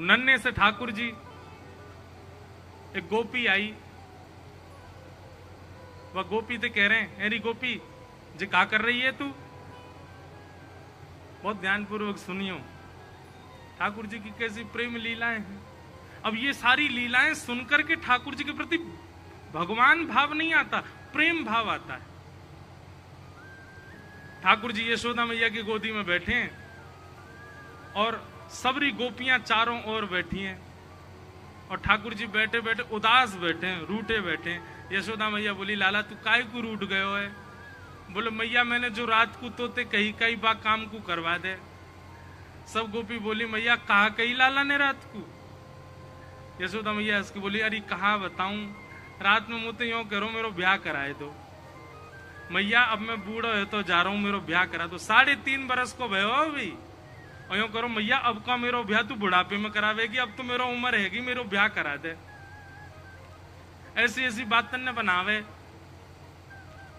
नन्हे से ठाकुर जी, एक गोपी आई, वह गोपी से कह रहे हैं, अरे गोपी जी क्या कर रही है तू? बहुत ध्यानपूर्वक सुनियो, ठाकुर जी की कैसी प्रेम लीलाएं हैं। अब ये सारी लीलाएं सुनकर के ठाकुर जी के प्रति भगवान भाव नहीं आता, प्रेम भाव आता है। ठाकुर जी यशोदा मैया की गोदी में बैठे हैं और सबरी गोपियां चारों ओर बैठी हैं और ठाकुर जी बैठे बैठे उदास बैठे हैं, रूठे बैठे हैं। यशोदा मैया बोली, लाला तू काय को रूठ गयो है? बोले, मैया मैंने जो रात को तोते कही कई बा काम को करवा दे। सब गोपी बोली, मैया कहा कही लाला ने रात को? यशोदा मैया इसकी बोली, अरे कहा बताऊं, रात में मुझे यूं करो मेरो ब्याह कराए दो। मैया अब मैं बूढ़ो है तो जा रहा हूं, मेरो ब्याह करा दो। 3.5 बरस को भयो अभी, और यूं करो मैया अब का मेरो ब्याह तू बुढ़ापे में करावेगी, अब तो मेरो उम्र हैगी, मेरो ब्याह करा दे। ऐसी ऐसी बात तन्ने बनावे।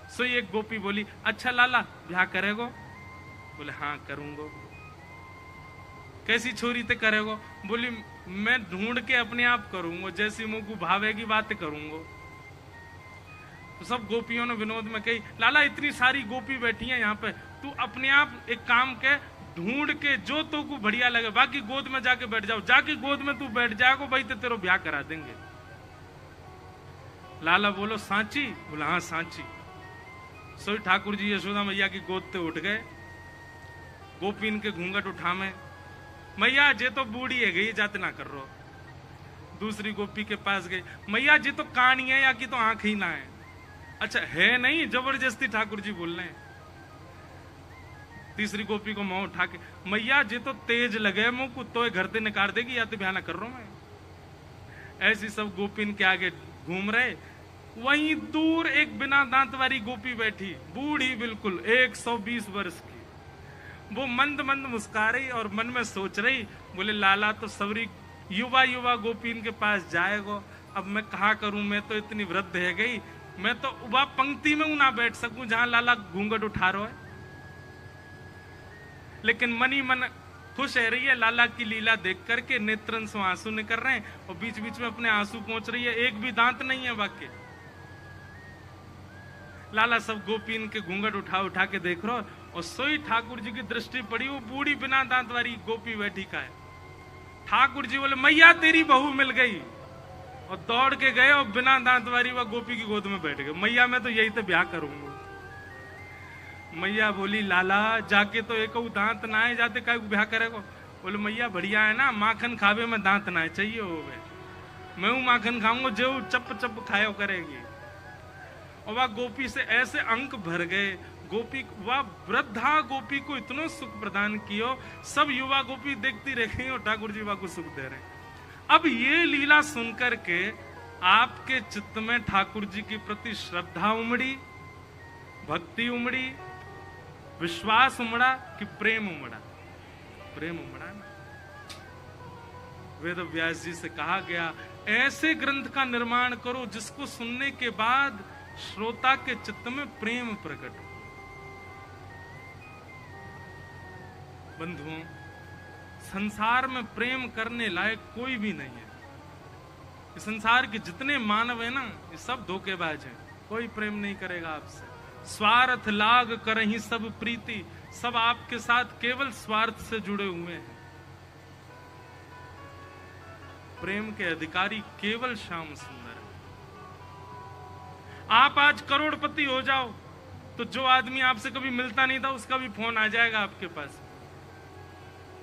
सो एक गोपी बोली, अच्छा लाला ब्याह करेगो? बोले, हाँ करूंगो। कैसी छोरी ते करेगो? बोली, मैं ढूंढ के अपने आप करूंगो, जैसी मुंह को भावेगी बात करूंगो। तो सब गोपियों ने विनोद में कही, लाला इतनी सारी गोपी बैठी हैं यहाँ पे, तू अपने आप एक काम के ढूंढ के जो तो को बढ़िया लगे, बाकी गोद में जाके बैठ जाओ, जाके गोद में तू बैठ जाएगो भाई तो तेरो ब्याह करा देंगे। लाला बोलो, सांची? बोला, हाँ सांची। सोई ठाकुर जी यशोदा मैया की गोद ते उठ गए, गोपीन के घूंघट उठामे, मैया जे तो बूढ़ी है गई, जाते ना कर रो। दूसरी गोपी के पास गई, मैया जे तो कानी है या की तो आंख ही ना है। अच्छा है नहीं, जबरदस्ती ठाकुर जी बोल रहे हैं। तीसरी गोपी को मुंह उठा के, मैया जे तो तेज लगे मुंह को तो घर से निकाल देगी, या तो ब्याह ना कर रहा हूं मैं। ऐसी सब गोपीन के आगे घूम रहे। वहीं दूर एक बिना दांत वाली गोपी बैठी, बूढ़ी बिल्कुल 120 वर्ष की। वो मंद मंद मुस्कुरा रही और मन में सोच रही, बोले लाला तो सबरी युवा युवा गोपीन के पास जाएगो, अब मैं कहा करूं, मैं तो इतनी वृद्ध है गई, मैं तो उबा पंक्ति में ना बैठ सकूं जहां लाला घूंघट उठा रहा है। लेकिन मनी मन खुश है रही है लाला की लीला देख करके, नेत्रन से आंसू निकल रहे हैं और बीच बीच में अपने आंसू पहुंच रही है, एक भी दांत नहीं है वाक्य। लाला सब गोपीन के घूंघट उठा उठा के देख रहा और सोई ठाकुर जी की दृष्टि पड़ी, वो बूढ़ी बिना दांत वाली गोपी बैठी का है। ठाकुर जी बोले, मैया तेरी बहू मिल गई, और दौड़ के गए और बिना दांत वाली वह गोपी की गोद में बैठ गए। मैया मैं तो यही तो ब्याह करूंगा। मैया बोली, लाला जाके तो एक दांत ना है, जाते काय ब्याह करेगो? बोले, मैया बढ़िया है ना, माखन खावे में दांत ना है चाहिए हो गए, मैं हूं माखन खाऊंगा जो चप चप खायो करेगी। और वह गोपी से ऐसे अंक भर गए, गोपी वह वृद्धा गोपी को इतना सुख प्रदान किया, सब युवा गोपी देखती रह गई और ठाकुर जी वह को सुख दे रहे। अब ये लीला सुनकर के आपके चित्त में ठाकुर जी के प्रति श्रद्धा उमड़ी, भक्ति उमड़ी, विश्वास उमड़ा कि प्रेम उमड़ा? प्रेम उमड़ा ना। वेद व्यास जी से कहा गया, ऐसे ग्रंथ का निर्माण करो जिसको सुनने के बाद श्रोता के चित्त में प्रेम प्रकट हो। बंधुओं, संसार में प्रेम करने लायक कोई भी नहीं है। इस संसार के जितने मानव है ना, ये सब धोखेबाज हैं, कोई प्रेम नहीं करेगा आपसे। स्वार्थ लाग करहि सब प्रीति, सब आपके साथ केवल स्वार्थ से जुड़े हुए हैं। प्रेम के अधिकारी केवल श्याम सुंदर है। आप आज करोड़पति हो जाओ तो जो आदमी आपसे कभी मिलता नहीं था उसका भी फोन आ जाएगा आपके पास।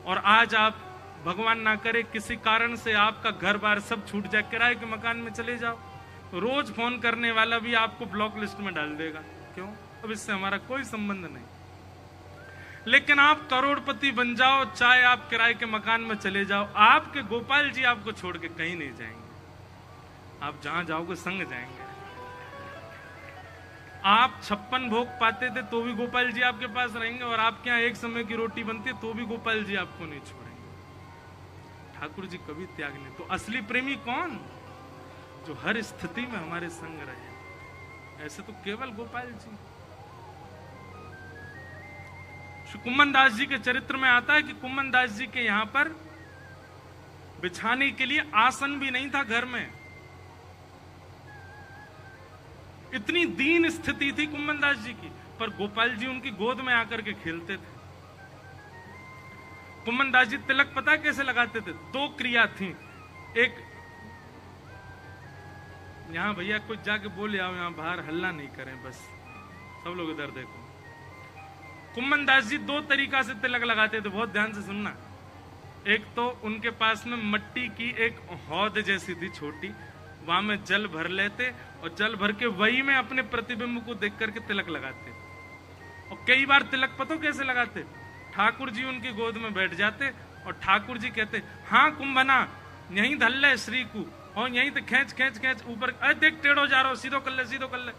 और आज आप भगवान ना करे किसी कारण से आपका घर बार सब छूट जाए, किराए के मकान में चले जाओ, तो रोज फोन करने वाला भी आपको ब्लॉक लिस्ट में डाल देगा। क्यों? अब इससे हमारा कोई संबंध नहीं। लेकिन आप करोड़पति बन जाओ, चाहे आप किराए के मकान में चले जाओ, आपके गोपाल जी आपको छोड़ के कहीं नहीं जाएंगे। आप जहां जाओगे संग जाएंगे। आप 56 भोग पाते थे तो भी गोपाल जी आपके पास रहेंगे, और आपके यहाँ एक समय की रोटी बनती है तो भी गोपाल जी आपको नहीं छोड़ेंगे। ठाकुर जी कभी त्याग नहीं। तो असली प्रेमी कौन? जो हर स्थिति में हमारे संग रहे। ऐसे तो केवल गोपाल जी। श्री कुम्मन दास जी के चरित्र में आता है कि कुम्मन दास जी के यहाँ पर बिछाने के लिए आसन भी नहीं था घर में। इतनी दीन स्थिति थी कुम्भन दास जी की, पर गोपाल जी उनकी गोद में आकर के खेलते थे। कुम्भन दास जी तिलक पता कैसे लगाते थे? दो क्रिया थी। एक, यहां भैया कुछ जाके बोले आओ, यहां बाहर हल्ला नहीं करें, बस सब लोग इधर देखो। कुम्भन दास जी दो तरीका से तिलक लगाते थे, बहुत ध्यान से सुनना। एक तो उनके पास में मट्टी की एक हौद जैसी थी छोटी, वहां में जल भर लेते और जल भर के वही में अपने प्रतिबिंब को देख करके तिलक लगाते। और कई बार तिलक पतो कैसे लगाते? ठाकुर जी उनकी गोद में बैठ जाते और ठाकुर जी कहते, हाँ कुंभना यहीं धल ले श्री को, और यहीं तो खींच खींच खींच ऊपर, अरे देख टेढ़ो जा रहा हो, सीधो कर ले, सीधो कर ले।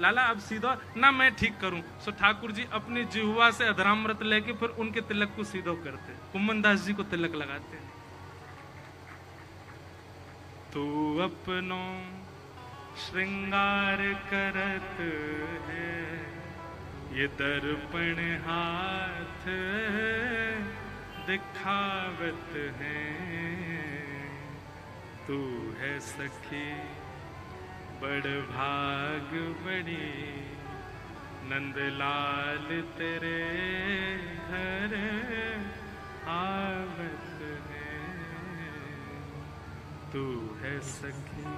लाला अब सीधो ना, मैं ठीक करूं। सो ठाकुर जी अपनी जिह्वा से अधरामृत लेके फिर उनके तिलक को सीधो करते, कुम्भन दास जी को तिलक लगाते। तू अपनो श्रृंगार करत है, ये दर्पण हाथ दिखावत है। तू है सखी बड़ भाग बड़ी, नंदलाल तेरे घर आवत है। तू है सखी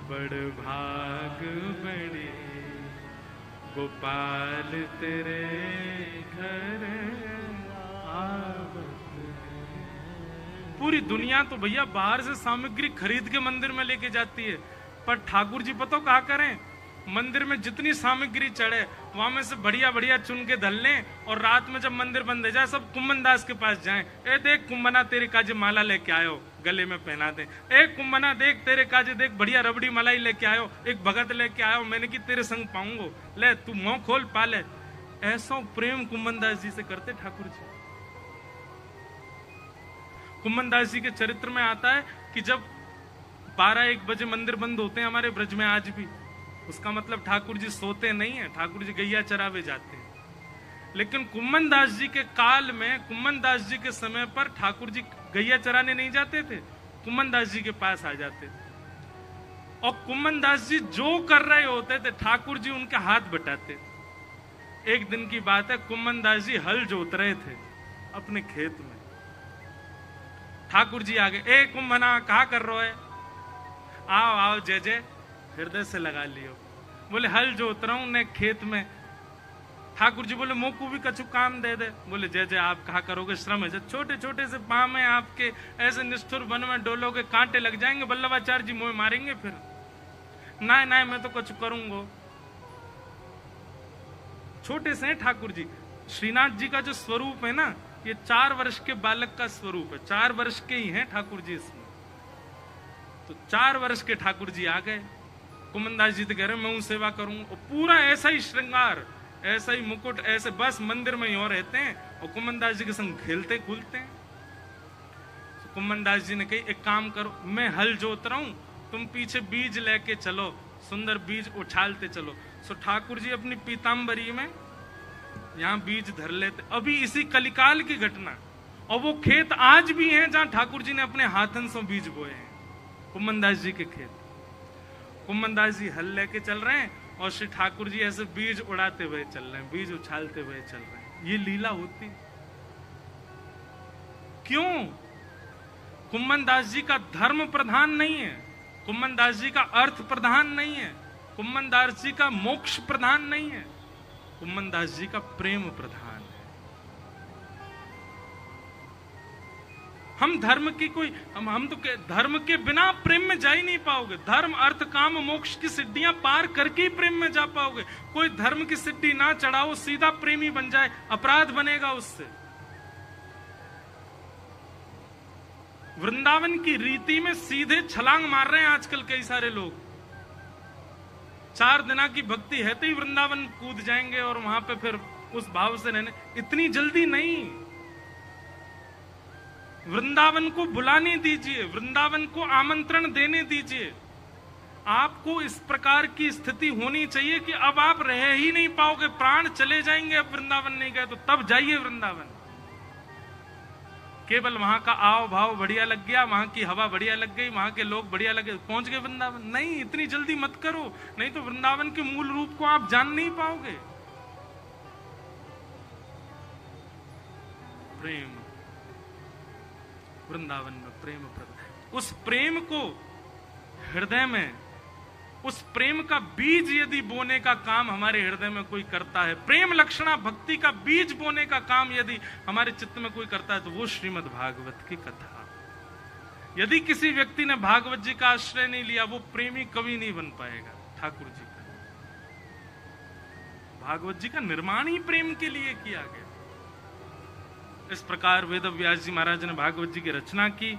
बड़ भाग बड़ी, गोपाल तेरे घर आवत है। पूरी दुनिया तो भैया बाहर से सामग्री खरीद के मंदिर में लेके जाती है, पर ठाकुर जी पतो क्या करें? मंदिर में जितनी सामग्री चढ़े वहां में से बढ़िया बढ़िया चुन के धल लें, और रात में जब मंदिर बंद हो जाए सब कुम्भन दास के पास जाएं। ए देख कुम्भना तेरे काजे माला लेके आयो, गले में पहना दे। ए कुम्भना देख तेरे काजे देख बढ़िया रबड़ी मलाई लेके आयो, एक भगत लेके आयो, मैंने की तेरे संग पाऊंगो, ले तू मुंह खोल पाले। ऐसा प्रेम कुम्भन दास जी से करते ठाकुर जी। कुम्भन दास जी के चरित्र में आता है कि जब 12-1 बजे मंदिर बंद होते हैं हमारे ब्रज में आज भी, उसका मतलब ठाकुर जी सोते नहीं है, ठाकुर जी गैया चरावे जाते हैं। लेकिन कुम्भन दास जी के काल में, कुम्भन दास जी के समय पर ठाकुर जी गैया चराने नहीं जाते थे, कुम्भन दास जी के पास आ जाते थे। और कुम्भन दास जी जो कर रहे होते थे ठाकुर जी उनके हाथ बटाते। एक दिन की बात है, कुम्भन दास जी हल जोत रहे थे अपने खेत में। ठाकुर जी आ गए, ए कुम्भना कहा कर रहे है? आओ आओ जय जय, हृदय से लगा लियो। बोले हल जोत रहा हूं ने खेत में। ठाकुर जी बोले मुंह को भी कछु काम दे दे। बोले जय जय आप कहा करोगे, श्रम है, छोटे छोटे से पांव में आपके ऐसे निष्ठुर वन में डोलोगे कांटे लग जाएंगे, बल्लभाचार्य जी मुंह मारेंगे फिर। ना ना मैं तो कुछ करूंगा। छोटे से ठाकुर जी, श्रीनाथ जी का जो स्वरूप है ना, ये 4 वर्ष के बालक का स्वरूप है, 4 वर्ष के ही हैं ठाकुर जी इसमें। तो 4 वर्ष के ठाकुर जी आ गए, कुम्भन दास जी तो कह रहे मैं उन सेवा करूंगा, और पूरा ऐसा ही श्रृंगार, ऐसा ही मुकुट, ऐसे बस मंदिर में ही और रहते हैं और कुम्भन दास जी के संग खेलते कूदते हैं। तो कुम्भन दास जी ने कही एक काम करो, मैं हल जोत रहा हूं, तुम पीछे बीज लेके चलो, सुंदर बीज उछालते चलो। सो ठाकुर जी अपनी पीताम्बरी में यहां बीज धर लेते। अभी इसी कलिकाल की घटना, और वो खेत आज भी हैं जहां ठाकुर जी ने अपने हाथन से बीज बोए हैं, कुम्भन दास जी के खेत। कुम्भन दास जी हल लेके चल रहे हैं और श्री ठाकुर जी ऐसे बीज उड़ाते हुए चल रहे हैं, बीज उछालते हुए चल रहे हैं। ये लीला होती क्यों? कुम्भन दास जी का धर्म प्रधान नहीं है, कुम्भन दास जी का अर्थ प्रधान नहीं है, कुम्भन दास जी का मोक्ष प्रधान नहीं है, कुम्भन दास जी का प्रेम प्रधान है। हम धर्म की कोई हम तो धर्म के बिना प्रेम में जा ही नहीं पाओगे। धर्म अर्थ काम मोक्ष की सिद्धियां पार करके ही प्रेम में जा पाओगे। कोई धर्म की सिद्धि ना चढ़ाओ, सीधा प्रेमी बन जाए, अपराध बनेगा उससे। वृंदावन की रीति में सीधे छलांग मार रहे हैं आजकल कई सारे लोग। 4 दिना की भक्ति है तो ही वृंदावन कूद जाएंगे और वहां पे फिर उस भाव से रहने। इतनी जल्दी नहीं, वृंदावन को बुलाने दीजिए, वृंदावन को आमंत्रण देने दीजिए। आपको इस प्रकार की स्थिति होनी चाहिए कि अब आप रह ही नहीं पाओगे, प्राण चले जाएंगे अब वृंदावन नहीं गए तो, तब जाइए वृंदावन। केवल वहां का आव भाव बढ़िया लग गया, वहां की हवा बढ़िया लग गई, वहां के लोग बढ़िया लगे, पहुंच गए वृंदावन। नहीं, इतनी जल्दी मत करो, नहीं तो वृंदावन के मूल रूप को आप जान नहीं पाओगे। प्रेम, वृंदावन में प्रेम प्रकट, उस प्रेम को हृदय में, उस प्रेम का बीज यदि बोने का काम हमारे हृदय में कोई करता है, प्रेम लक्षणा भक्ति का बीज बोने का काम यदि हमारे चित्त में कोई करता है, तो वो श्रीमद् भागवत की कथा। यदि किसी व्यक्ति ने भागवत जी का आश्रय नहीं लिया, वो प्रेमी कभी नहीं बन पाएगा ठाकुर जी का। भागवत जी का निर्माण ही प्रेम के लिए किया गया। इस प्रकार वेद व्यास जी महाराज ने भागवत जी की रचना की।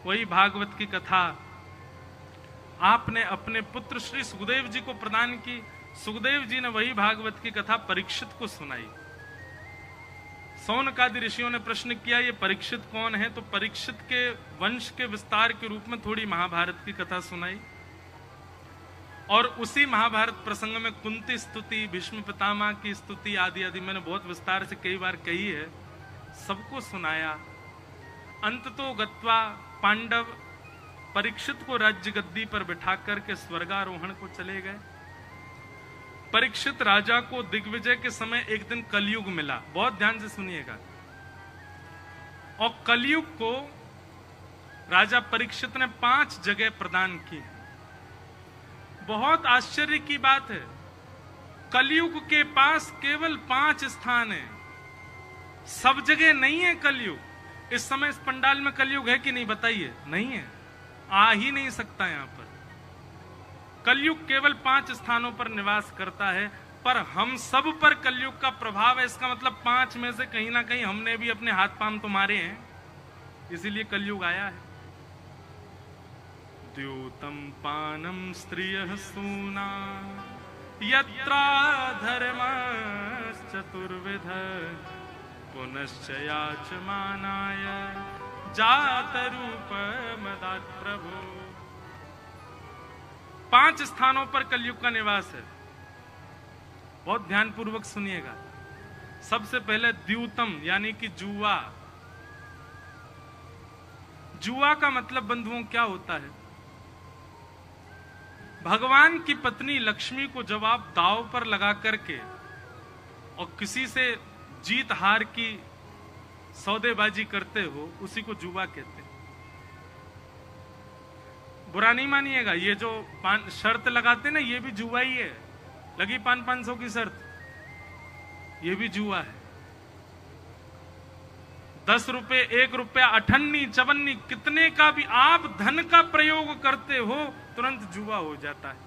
वही भागवत की कथा आपने अपने पुत्र श्री सुखदेव जी को प्रदान की। सुखदेव जी ने वही भागवत की कथा परीक्षित को सुनाई। सौनकादि ऋषियों ने प्रश्न किया, ये परीक्षित कौन है? तो परीक्षित के वंश के विस्तार के रूप में थोड़ी महाभारत की कथा सुनाई। और उसी महाभारत प्रसंग में कुंती स्तुति, भीष्म पितामह की स्तुति आदि आदि मैंने बहुत विस्तार से कई बार कही है, सबको सुनाया। अंत तो गत्वा पांडव परीक्षित को राज्य गद्दी पर बिठा करके स्वर्गारोहण को चले गए। परीक्षित राजा को दिग्विजय के समय एक दिन कलयुग मिला। बहुत ध्यान से सुनिएगा। और कलयुग को राजा परीक्षित ने 5 जगह प्रदान की। बहुत आश्चर्य की बात है, कलयुग के पास केवल 5 स्थान है, सब जगह नहीं है कलयुग। इस समय इस पंडाल में कलयुग है कि नहीं बताइए? नहीं है, आ ही नहीं सकता। यहां पर कलयुग केवल 5 स्थानों पर निवास करता है, पर हम सब पर कलयुग का प्रभाव है। इसका मतलब 5 में से कहीं ना कहीं हमने भी अपने हाथ पांव तो मारे हैं, इसीलिए कलयुग आया है। द्यूतम पानम स्त्रियः सूना यत्रा धर्मश्च चतुर्विध पुनश्च याचमानाय जात रूप मदात् प्रभु। 5 स्थानों पर कलयुग का निवास है। बहुत ध्यान पूर्वक सुनिएगा। सबसे पहले द्यूतम यानी कि जुआ। जुआ का मतलब बंधुओं क्या होता है? भगवान की पत्नी लक्ष्मी को जब आप दांव पर लगा करके और किसी से जीत हार की सौदेबाजी करते हो, उसी को जुआ कहते हैं। बुरा नहीं मानिएगा, ये जो शर्त लगाते ना, ये भी जुआ ही है। लगी 500 की शर्त, ये भी जुआ है। 10 रुपए, 1 रुपया, 58, 54 कितने का भी आप धन का प्रयोग करते हो, तुरंत जुआ हो जाता है।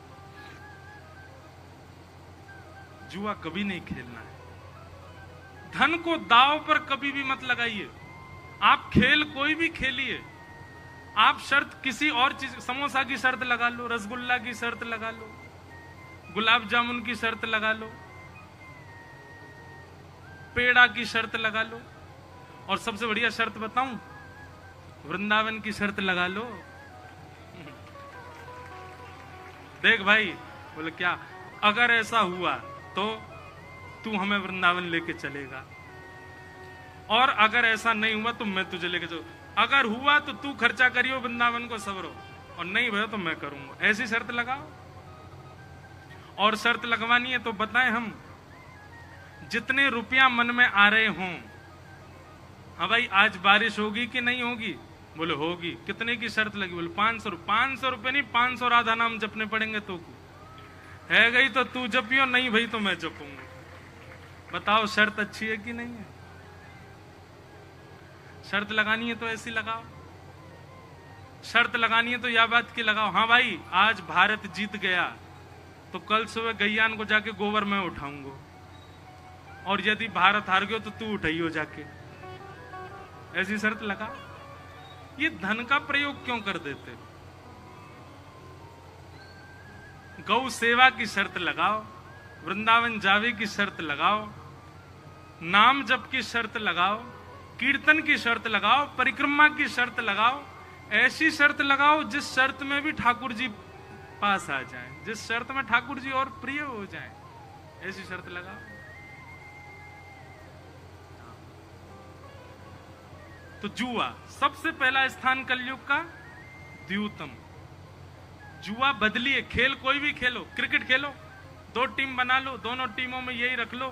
जुआ कभी नहीं खेलना है। धन को दांव पर कभी भी मत लगाइए। आप खेल कोई भी खेलिए, आप शर्त किसी और चीज, समोसा की शर्त लगा लो, रसगुल्ला की शर्त लगा लो, गुलाब जामुन की शर्त लगा लो, पेड़ा की शर्त लगा लो, और सबसे बढ़िया शर्त बताऊं, वृंदावन की शर्त लगा लो। देख भाई, बोले क्या? अगर ऐसा हुआ तो तू हमें वृंदावन लेके चलेगा, और अगर ऐसा नहीं हुआ तो मैं तुझे लेके चलूं। अगर हुआ तो तू खर्चा करियो वृंदावन को सबरो, और नहीं भैया तो मैं करूंगा। ऐसी शर्त लगाओ। और शर्त लगवानी है तो बताएं हम, जितने रुपया मन में आ रहे हों। हाँ भाई, आज बारिश होगी कि नहीं होगी? बोले होगी। कितने की शर्त लगी? बोले 500 रुपये। 500 रुपये नहीं, 500 राधा नाम जपने पड़ेंगे। तो है गई तो तू जपियो, नहीं भाई तो मैं जपूंगा। बताओ शर्त अच्छी है कि नहीं है? शर्त लगानी है तो ऐसी लगाओ। शर्त लगानी है तो यह बात की लगाओ, हाँ भाई आज भारत जीत गया तो कल सुबह गैयान को जाके गोबर में उठाऊंगा, और यदि भारत हार गयो तो तू उठाइयो जाके। ऐसी शर्त लगाओ। ये धन का प्रयोग क्यों कर देते? गौ सेवा की शर्त लगाओ, वृंदावन जावे की शर्त लगाओ, नाम जप की शर्त लगाओ, कीर्तन की शर्त लगाओ, परिक्रमा की शर्त लगाओ। ऐसी शर्त लगाओ जिस शर्त में भी ठाकुर जी पास आ जाए, जिस शर्त में ठाकुर जी और प्रिय हो जाए, ऐसी शर्त लगाओ। तो जुआ सबसे पहला स्थान कलयुग का, द्यूतम। जुआ बदलिए, खेल कोई भी खेलो, क्रिकेट खेलो, 2 टीम बना लो, दोनों टीमों में यही रख लो।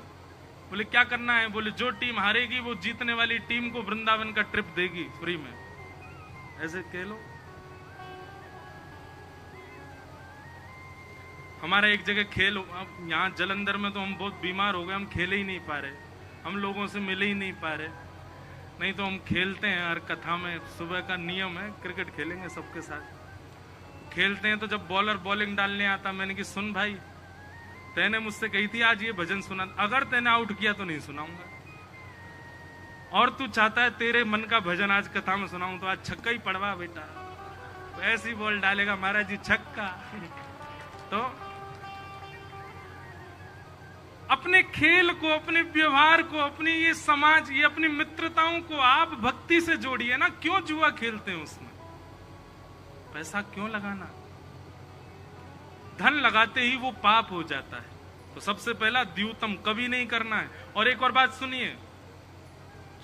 बोले क्या करना है? बोले जो टीम हारेगी वो जीतने वाली टीम को वृंदावन का ट्रिप देगी फ्री में। ऐसे खेलो। हमारा एक जगह खेल, अब यहाँ जलंधर में तो हम बहुत बीमार हो गए, हम खेले ही नहीं पा रहे, हम लोगों से मिले ही नहीं पा रहे। नहीं तो हम खेलते हैं हर कथा में, सुबह का नियम है क्रिकेट खेलेंगे सबके साथ। खेलते हैं तो जब बॉलर बॉलिंग डालने आता, मैंने कि सुन भाई, तैने मुझसे कही थी आज ये भजन सुना, अगर तैने आउट किया तो नहीं सुनाऊंगा, और तू चाहता है तेरे मन का भजन आज कथा में सुनाऊं तो आज छक्का ही पड़वा बेटा। तो ऐसी बॉल डालेगा महाराज जी छक्का। तो अपने खेल को, अपने व्यवहार को, अपनी ये समाज, ये अपनी मित्रताओं को आप भक्ति से जोड़िए ना। क्यों जुआ खेलते हैं? उसमें पैसा क्यों लगाना? धन लगाते ही वो पाप हो जाता है। तो सबसे पहला द्यूतम कभी नहीं करना है। और एक और बात सुनिए,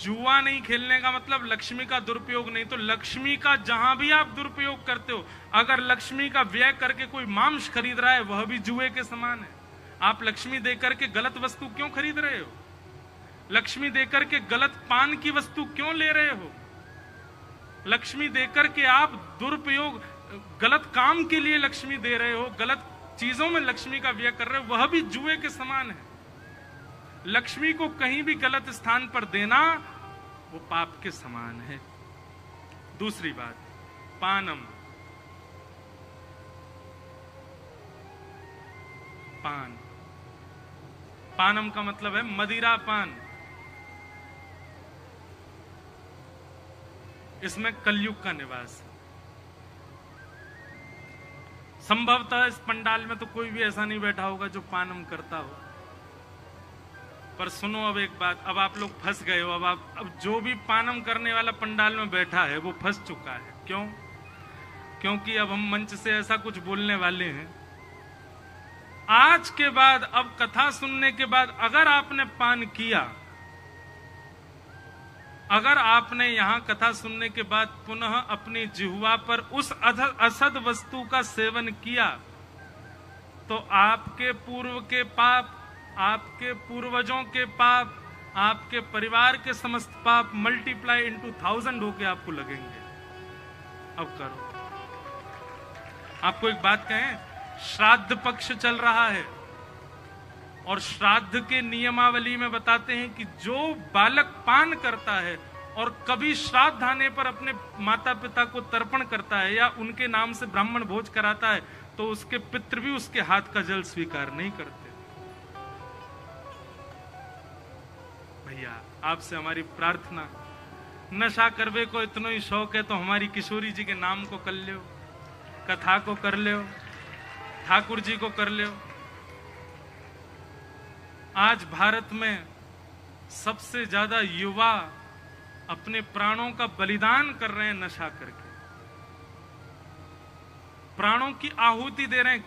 जुआ नहीं खेलने का मतलब लक्ष्मी का दुरुपयोग नहीं। तो लक्ष्मी का जहां भी आप दुरुपयोग करते हो, अगर लक्ष्मी का व्यय करके कोई मांस खरीद रहा है, वह भी जुए के समान है। आप लक्ष्मी देकर के गलत वस्तु क्यों खरीद रहे हो? लक्ष्मी देकर के गलत पान की वस्तु क्यों ले रहे हो? लक्ष्मी देकर के आप दुरुपयोग, गलत काम के लिए लक्ष्मी दे रहे हो, गलत चीजों में लक्ष्मी का व्यय कर रहे हो, वह भी जुए के समान है। लक्ष्मी को कहीं भी गलत स्थान पर देना वो पाप के समान है। दूसरी बात, पानम, पान। पानम का मतलब है मदिरा पान। इसमें कलयुग का निवास है। संभवतः इस पंडाल में तो कोई भी ऐसा नहीं बैठा होगा जो पानम करता हो। पर सुनो अब एक बात, अब आप लोग फंस गए हो। अब जो भी पानम करने वाला पंडाल में बैठा है वो फंस चुका है। क्यों? क्योंकि अब हम मंच से ऐसा कुछ बोलने वाले हैं, आज के बाद, अब कथा सुनने के बाद अगर आपने पान किया, अगर आपने यहां कथा सुनने के बाद पुनः अपनी जिह्वा पर उस असद वस्तु का सेवन किया, तो आपके पूर्व के पाप, आपके पूर्वजों के पाप, आपके परिवार के समस्त पाप मल्टीप्लाई इनटू 1000 होके आपको लगेंगे। अब करो। आपको एक बात कहें, श्राद्ध पक्ष चल रहा है और श्राद्ध के नियमावली में बताते हैं कि जो बालक पान करता है और कभी श्राद्ध आने पर अपने माता पिता को तर्पण करता है या उनके नाम से ब्राह्मण भोज कराता है, तो उसके पितृ भी उसके हाथ का जल स्वीकार नहीं करते। भैया आपसे हमारी प्रार्थना, नशा करवे को इतना ही शौक है तो हमारी किशोरी जी के नाम को कर लो, कथा को कर लो, ठाकुर जी को कर लो। आज भारत में सबसे ज्यादा युवा अपने प्राणों का बलिदान कर रहे हैं नशा करके, प्राणों की आहुति दे रहे हैं।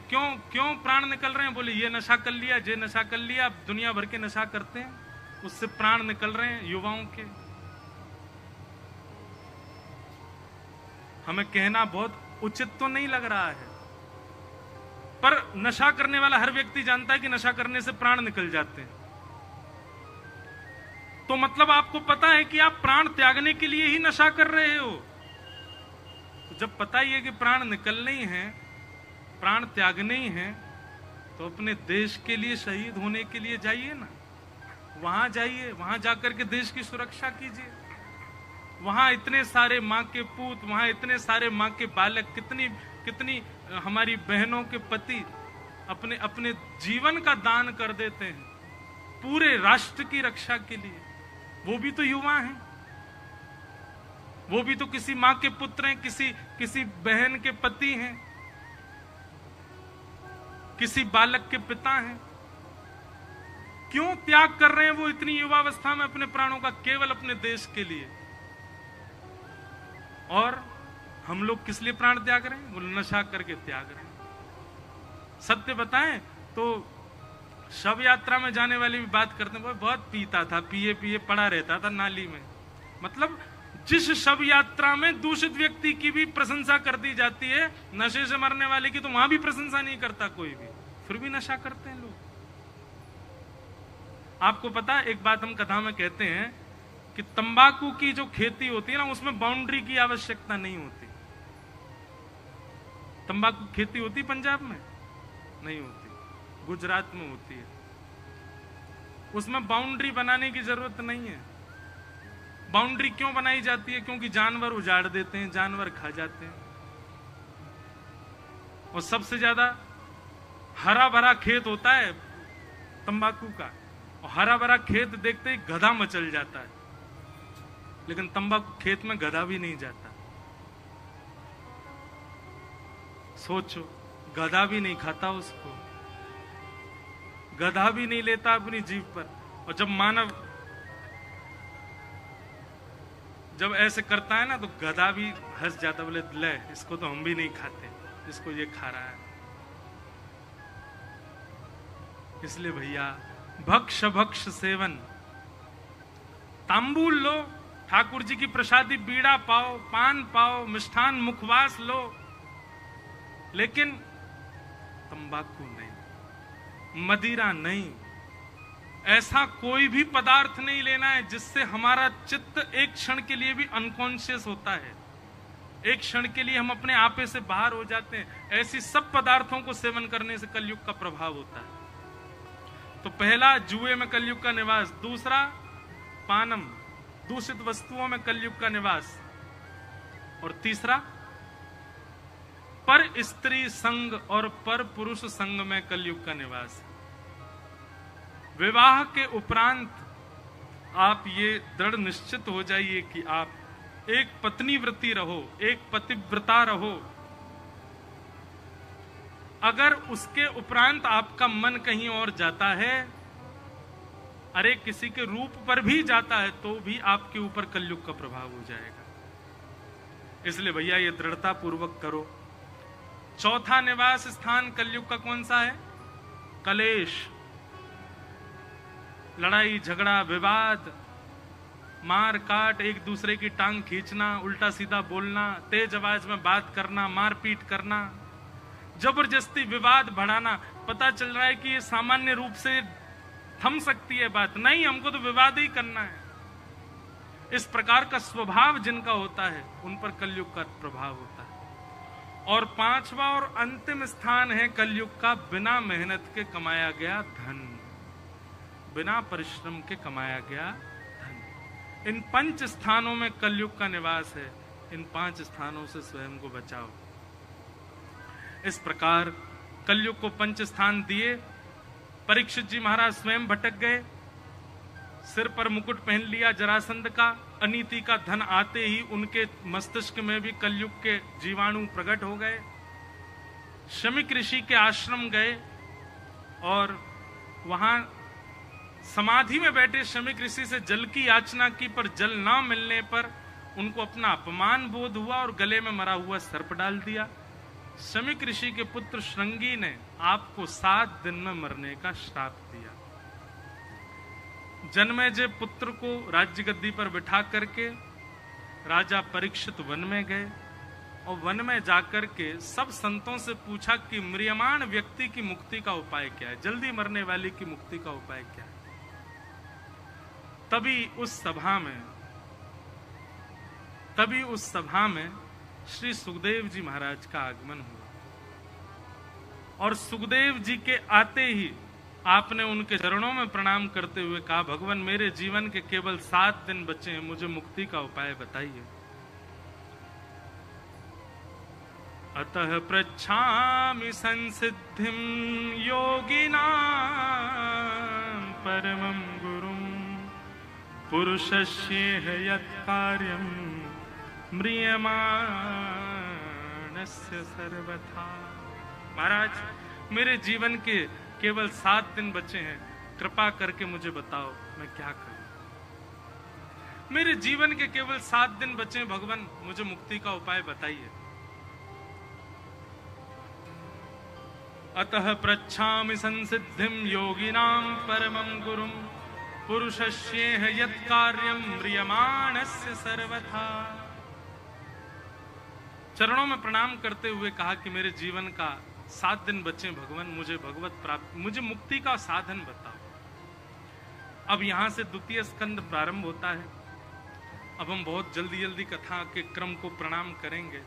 क्यों प्राण निकल रहे हैं? बोले ये नशा कर लिया, ये नशा कर लिया। अब दुनिया भर के नशा करते हैं, उससे प्राण निकल रहे हैं युवाओं के। हमें कहना बहुत उचित तो नहीं लग रहा है, पर नशा करने वाला हर व्यक्ति जानता है कि नशा करने से प्राण निकल जाते हैं। तो मतलब आपको पता है कि आप प्राण त्यागने के लिए ही नशा कर रहे हो। तो जब पता ही है कि प्राण निकलने ही है, प्राण त्यागने ही है, तो अपने देश के लिए शहीद होने के लिए जाइए ना। वहां जाइए, वहां जाकर के देश की सुरक्षा कीजिए। वहां इतने सारे मां के पूत, वहां इतने सारे मां के बालक, कितनी हमारी बहनों के पति अपने अपने जीवन का दान कर देते हैं पूरे राष्ट्र की रक्षा के लिए। वो भी तो युवा हैं, वो भी तो किसी मां के पुत्र हैं, किसी बहन के पति हैं, किसी बालक के पिता हैं। क्यों त्याग कर रहे हैं वो इतनी युवावस्था में अपने प्राणों का, केवल अपने देश के लिए? और हम लोग किस लिए प्राण त्याग रहे हैं? वो नशा करके त्याग रहे हैं। सत्य बताएं तो शव यात्रा में जाने वाली भी बात करते हैं, बहुत पीता था, पिए पड़ा रहता था नाली में। मतलब जिस शव यात्रा में दूषित व्यक्ति की भी प्रशंसा कर दी जाती है, नशे से मरने वाले की तो वहां भी प्रशंसा नहीं करता कोई भी, फिर भी नशा करते हैं लोग। आपको पता है, एक बात हम कथा में कहते हैं कि तंबाकू की जो खेती होती है ना, उसमें बाउंड्री की आवश्यकता नहीं होती। तंबाकू खेती होती पंजाब में नहीं होती, गुजरात में होती है। उसमें बाउंड्री बनाने की जरूरत नहीं है। बाउंड्री क्यों बनाई जाती है? क्योंकि जानवर उजाड़ देते हैं, जानवर खा जाते हैं। और सबसे ज्यादा हरा भरा खेत होता है तंबाकू का, और हरा भरा खेत देखते ही गधा मचल जाता है, लेकिन तंबाकू खेत में गधा भी नहीं जाता। सोचो, गधा भी नहीं खाता उसको, गधा भी नहीं लेता अपनी जीभ पर। और जब मानव जब ऐसे करता है ना, तो गधा भी हंस जाता, बोले ले इसको तो हम भी नहीं खाते, इसको ये खा रहा है। इसलिए भैया, भक्ष भक्ष सेवन, तांबूल लो, ठाकुर जी की प्रसादी बीड़ा पाओ, पान पाओ, मिष्ठान मुखवास लो, लेकिन तंबाकू नहीं, मदिरा नहीं, ऐसा कोई भी पदार्थ नहीं लेना है जिससे हमारा चित्त एक क्षण के लिए भी अनकॉन्शियस होता है, एक क्षण के लिए हम अपने आपे से बाहर हो जाते हैं। ऐसी सब पदार्थों को सेवन करने से कलयुग का प्रभाव होता है। तो पहला, जुए में कलयुग का निवास। दूसरा, पानम, दूषित वस्तुओं में कलयुग का निवास। और तीसरा, पर स्त्री संग और पर पुरुष संग में कलयुग का निवास। विवाह के उपरांत आप ये दृढ़ निश्चित हो जाइए कि आप एक पत्नी व्रती रहो, एक पतिव्रता रहो। अगर उसके उपरांत आपका मन कहीं और जाता है, अरे किसी के रूप पर भी जाता है, तो भी आपके ऊपर कलयुग का प्रभाव हो जाएगा। इसलिए भैया ये दृढ़ता पूर्वक करो। चौथा निवास स्थान कलयुग का कौन सा है? कलेश, लड़ाई झगड़ा, विवाद, मार काट, एक दूसरे की टांग खींचना, उल्टा सीधा बोलना, तेज आवाज में बात करना, मारपीट करना, जबरदस्ती विवाद बढ़ाना। पता चल रहा है कि ये सामान्य रूप से थम सकती है बात, नहीं, हमको तो विवाद ही करना है। इस प्रकार का स्वभाव जिनका होता है, उन पर कलयुग का प्रभाव होता है। और पांचवा और अंतिम स्थान है कलयुग का बिना मेहनत के कमाया गया धन, बिना परिश्रम के कमाया गया धन। इन 5 स्थानों में कलयुग का निवास है। इन 5 स्थानों से स्वयं को बचाओ। इस प्रकार कलयुग को 5 स्थान दिए। परीक्षित जी महाराज स्वयं भटक गए, सिर पर मुकुट पहन लिया जरासंध का। अनीति का धन आते ही उनके मस्तिष्क में भी कलयुग के जीवाणु प्रकट हो गए। शमीक ऋषि के आश्रम गए और वहां समाधि में बैठे शमीक ऋषि से जल की याचना की, पर जल ना मिलने पर उनको अपना अपमान बोध हुआ और गले में मरा हुआ सर्प डाल दिया। शमीक ऋषि के पुत्र श्रृंगी ने आपको 7 दिन में मरने का श्राप दिया। जन्मेजय पुत्र को राज्य गद्दी पर बिठा करके राजा परीक्षित वन में गए और वन में जाकर के सब संतों से पूछा कि म्रियमाण व्यक्ति की मुक्ति का उपाय क्या है, जल्दी मरने वाले की मुक्ति का उपाय क्या है। तभी उस सभा में श्री सुखदेव जी महाराज का आगमन हुआ और सुखदेव जी के आते ही आपने उनके चरणों में प्रणाम करते हुए कहा, भगवान मेरे जीवन के केवल 7 दिन बचे हैं, मुझे मुक्ति का उपाय बताइए। अतः पृच्छामि संसिद्धिं योगिनां परमं गुरुं पुरुषस्येह यत्कार्यं म्रियमाणस्य सर्वथा। महाराज मेरे जीवन के केवल 7 दिन बचे हैं, कृपा करके मुझे बताओ मैं क्या करूं। मेरे जीवन के केवल 7 दिन बचे हैं, भगवान मुझे मुक्ति का उपाय बताइए। अतः पृच्छामि संसिद्धिं योगिनां परमं गुरुं पुरुषस्येह यत् कार्यं म्रियमाणस्य सर्वथा। चरणों में प्रणाम करते हुए कहा कि मेरे जीवन का 7 दिन बचे भगवान, मुझे भगवत प्राप्त, मुझे मुक्ति का साधन बताओ। अब यहां से द्वितीय स्कंद प्रारंभ होता है। अब हम बहुत जल्दी जल्दी कथा के क्रम को प्रणाम करेंगे।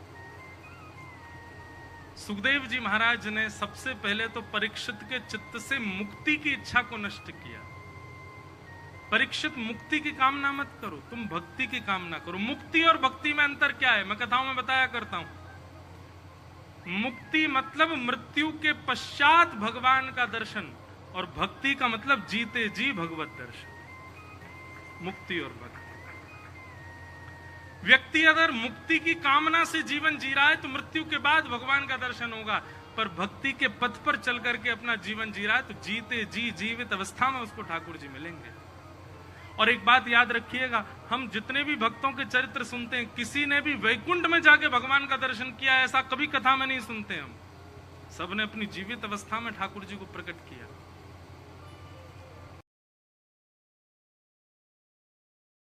सुखदेव जी महाराज ने सबसे पहले तो परीक्षित के चित्त से मुक्ति की इच्छा को नष्ट किया। परीक्षित, मुक्ति की कामना मत करो, तुम भक्ति की कामना करो। मुक्ति और भक्ति में अंतर क्या है, मैं कथाओं में बताया करता हूं। मुक्ति मतलब मृत्यु के पश्चात भगवान का दर्शन, और भक्ति का मतलब जीते जी भगवत दर्शन। मुक्ति और भक्ति, व्यक्ति अगर मुक्ति की कामना से जीवन जी रहा है तो मृत्यु के बाद भगवान का दर्शन होगा, पर भक्ति के पथ पर चल करके अपना जीवन जी रहा है तो जीते जी जीवित अवस्था में उसको ठाकुर जी मिलेंगे। और एक बात याद रखिएगा, हम जितने भी भक्तों के चरित्र सुनते हैं, किसी ने भी वैकुंठ में जाके भगवान का दर्शन किया ऐसा कभी कथा में नहीं सुनते हम। सबने अपनी जीवित अवस्था में ठाकुर जी को प्रकट किया।